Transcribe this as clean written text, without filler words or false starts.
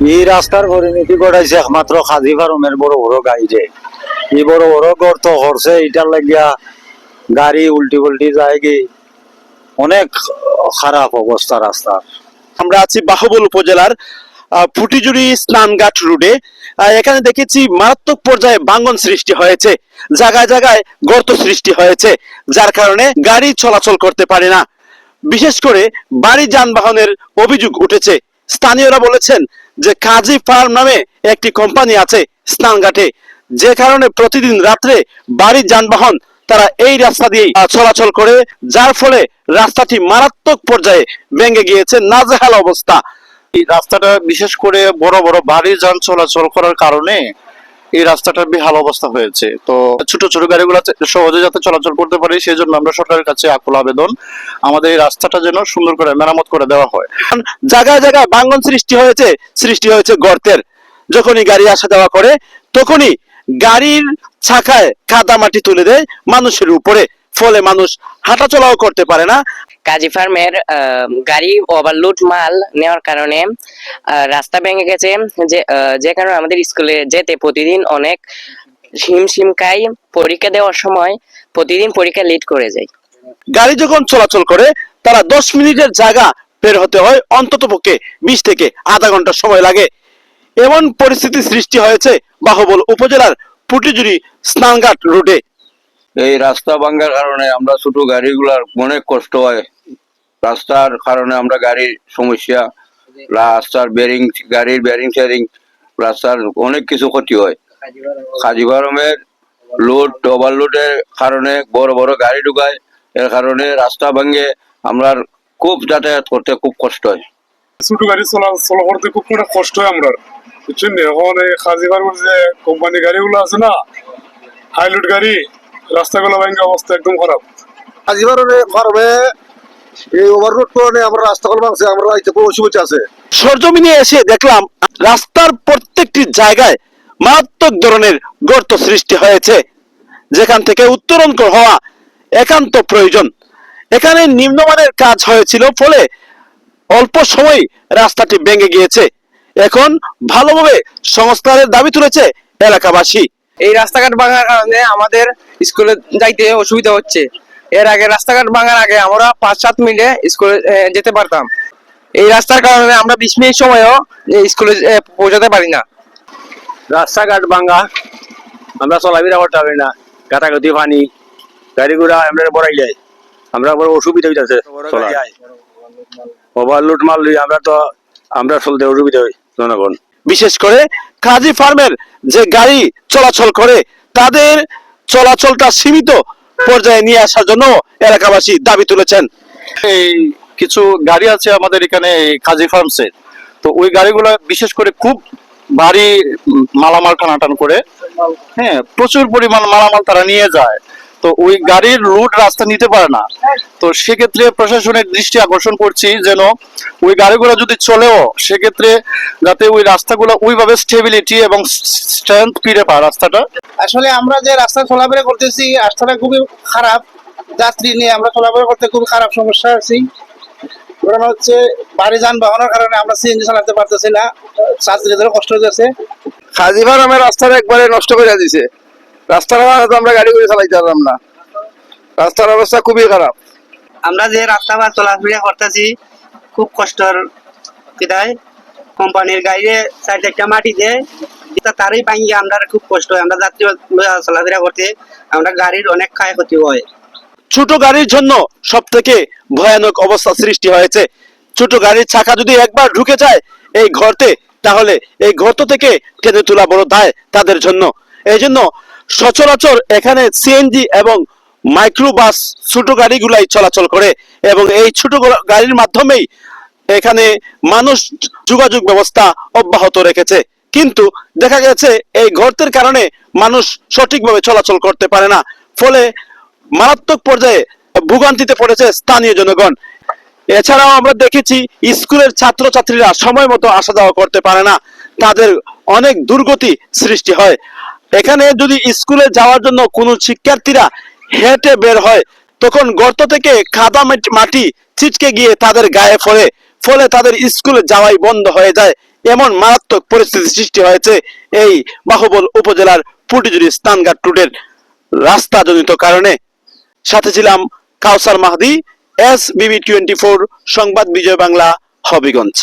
এই রাস্তার পরিণতি ঘটাইছে একমাত্র খাজি ফার্মের বড় বড় গাড়ি রে। এই বড় বড় গর্ত করছে, এটার লাগিয়া গাড়ি উল্টি উল্টি যায় কি, অনেক খারাপ অবস্থা রাস্তার। আমরা আছি বাহুবল উপজেলার ফুটিজুড়ি স্নানঘাট রোডে। এখানে দেখেছি মারাত্মক পর্যায়ে ভাঙন সৃষ্টি হয়েছে, জায়গায় জায়গায় গর্ত সৃষ্টি হয়েছে, যার কারণে গাড়ি চলাচল করতে পারে না। বিশেষ করে ভারী যানবাহনের অভিযোগ উঠেছে। স্থানীয়রা বলেছেন যে কাজী ফার্ম নামে একটি কোম্পানি আছে স্নানঘাটে, যে কারণে প্রতিদিন রাত্রে ভারী যানবাহন তারা এই রাস্তা দিয়ে চলাচল করে, যার ফলে রাস্তাটি মারাত্মক পর্যায়ে ভেঙে গিয়েছে, নাজেহাল অবস্থা। এই রাস্তাটা বিশেষ করে বড় বড় ভারী যান চলাচল করার কারণে এই রাস্তাটার বেহাল অবস্থা হয়েছে। তো ছোট ছোট গাড়িগুলো সহজে যাতে চলাচল করতে পারে, সেই জন্য আমরা সরকারের কাছে আকুল আবেদন, আমাদের এই রাস্তাটা যেন সুন্দর করে মেরামত করে দেওয়া হয়। জায়গায় জায়গায় ভাঙন সৃষ্টি হয়েছে গর্তের। যখনই গাড়ি আসা যাওয়া করে তখনই গাড়ির চাকায় কাদা মাটি তুলে দেয় মানুষের উপরে, ফলে মানুষ হাঁটাচলাও করতে পারে না। কাজী ফার্মের গাড়ি ওভারলোড মাল নেওয়ার কারণে রাস্তা ভেঙে গেছে, যে কারণে আমাদের স্কুলে যেতে প্রতিদিন অনেক হিমশিম খাই। পরীক্ষা দেওয়ার সময় প্রতিদিন পরীক্ষা লেট করে যায়। গাড়ি যখন চলাচল করে তারা 10 মিনিটের জায়গা বের হতে হয় অন্তত পক্ষে 20 থেকে আধা ঘন্টা সময় লাগে। এমন পরিস্থিতি সৃষ্টি হয়েছে বাহুবল উপজেলার ফুটিজুড়ি স্নানঘাট রোডে। এই রাস্তা ভাঙ্গার কারণে আমরা ছোট গাড়িগুলার অনেক কষ্ট হয়। রাস্তার কারণে আমরা গাড়ির সমস্যা, রাস্তার গাড়ির ব্যারিং ট্যারিং, রাস্তার অনেক কিছু ক্ষতি হয়। কাজী ফার্মের লোড ওভারলোডের কারণে বড় বড় গাড়ি ঢুকায়, এর কারণে রাস্তা ভাঙ্গে আমরা খুব যাতায়াত করতে খুব কষ্ট হয়। ছোট গাড়ি চলাচল করতে খুব একটা কষ্ট হয় আমরা, বুঝছেন। এখন এই কাজী ফার্মের যে কোম্পানি গাড়িগুলো আছে না, হাইলোড গাড়ি, রাস্তাগুলো ভাঙ্গে অবস্থা একদম খারাপ। কাজী ফার্মে এই ওভারলোড কারণে আমরা রাস্তাগুলো ভাঙছে, আমরা খুব অসুবিধা আছে। সরজমিনে এসে দেখলাম রাস্তার প্রত্যেকটি জায়গায় মারাত্মক ধরনের গর্ত সৃষ্টি হয়েছে, যেখান থেকে উত্তরণ হওয়া একান্ত প্রয়োজন। এখানে নিম্নমানের কাজ হয়েছিল, ফলে অল্প সময় রাস্তাটি ভেঙে গিয়েছে। এখন ভালোভাবে সংস্কারের দাবি তুলেছে এলাকাবাসী। এই রাস্তাঘাট ভাঙার কারণে আমাদের স্কুলে যাইতে অসুবিধা হচ্ছে। এর আগে রাস্তাঘাট ভাঙার আগে আমরা 5-7 মিনিটে স্কুলে যেতে পারতাম। এই রাস্তার কারণে আমরা 20 মিনিট সময়ও স্কুলে পৌঁছাতে পারি না। রাস্তাঘাট ভাঙ্গা, আমরা চলাফেরা করতে পারি না, গাতাগতি পানি, গাড়ি ঘোড়া আমরা বড়াই যায়, আমরা বড় অসুবিধা হইতেছে। ওভারলোড মাল আমরা চলতে অসুবিধা হয় জনগণ। বিশেষ করে কাজী ফার্মের যে গাড়ি চলাচল করে তাদের চলাচলটা সীমিত পর্যায়ে নিয়ে আসার জন্য এলাকাবাসী দাবি তুলেছেন। এই কিছু গাড়ি আছে আমাদের এখানে কাজী ফার্মসের, তো ওই গাড়িগুলো বিশেষ করে খুব ভারী মালামাল টানাটান করে, হ্যাঁ, প্রচুর পরিমাণ মালামাল তারা নিয়ে যায়। তো ওই গাড়ির রুট রাস্তা নিতে পারে না। তো সেক্ষেত্রে প্রশাসনের দৃষ্টি আকর্ষণ করছি যেন ওই গাড়িগুলো যদি চলেও, সেক্ষেত্রে যাতে ওই রাস্তাগুলো ওইভাবে স্টেবিলিটি এবং স্ট্রেংথ ফিরে পায় রাস্তাটা। আসলে আমরা যে রাস্তা চলাফেরা করতেছি, রাস্তাটা খুবই খারাপ। যাত্রী নিয়ে আমরা চলাফেরা করতে খুব খারাপ সমস্যা আছি। কারণ হচ্ছে ভারী যানবাহনের কারণে আমরা সিএনজি চালাতে পারতেছি না, যাত্রীদের কষ্ট হচ্ছে। কাজী ফার্মের রাস্তাটা একবারে নষ্ট করে দিছে। রাস্তার আমরা গাড়ি করে চালাইতে পারলাম না, রাস্তার অবস্থা খুবই খারাপ। আমরা যে রাস্তা বা চলাফেরা করতেছি খুব কষ্টর, বিধায় কোম্পানির গাড়ি সাইড একটা মাটি দেয়, তারই ভাঙ্গি আমরা খুব কষ্ট হয়। আমরা যাত্রী চলাফেরা করতে আমরা গাড়ির অনেক ক্ষয়ক্ষতি হয়। ছোট গাড়ির জন্য সব থেকে ভয়ানক অবস্থা সৃষ্টি হয়েছে। ছোট গাড়ির চাকা যদি একবার ঢুকে যায় এই গর্তে, তাহলে এই গর্ত থেকে টেনে তোলা বড় দায় তাদের জন্য। এই জন্য সচরাচর এখানে সিএনজি এবং মাইক্রোবাস ছোট গাড়িগুলাই চলাচল করে, এবং এই ছোট গাড়ির মাধ্যমেই এখানে মানুষ যোগাযোগ ব্যবস্থা অব্যাহত রেখেছে। কিন্তু দেখা গেছে এই গর্তের কারণে মানুষ সঠিকভাবে চলাচল করতে পারে না, ফলে মারাত্মক পর্যায়ে ভোগান্তিতে পড়েছে স্থানীয় জনগণ। এছাড়াও আমরা দেখেছি স্কুলের ছাত্রছাত্রীরা সময় মতো আসা যাওয়া করতে পারে না, তাদের অনেক দুর্গতি সৃষ্টি হয়। এখানে যদি স্কুলে যাওয়ার জন্য কোনো শিক্ষার্থীরা হেঁটে বের হয়, তখন গর্ত থেকে কাদা মাটি ছিটকে গিয়ে তাদের গায়ে পড়ে, ফলে তাদের স্কুলে যাওয়াই বন্ধ হয়ে যায়। এমন মারাত্মক পরিস্থিতি সৃষ্টি হয়েছে এই বাহুবল উপজেলার পুটিজুরি স্থানঘাট রুটের রাস্তাজনিত কারণে। সাথে ছিলাম কাউসার মাহদি, SBB 24 সংবাদ, বিজয় বাংলা, হবিগঞ্জ।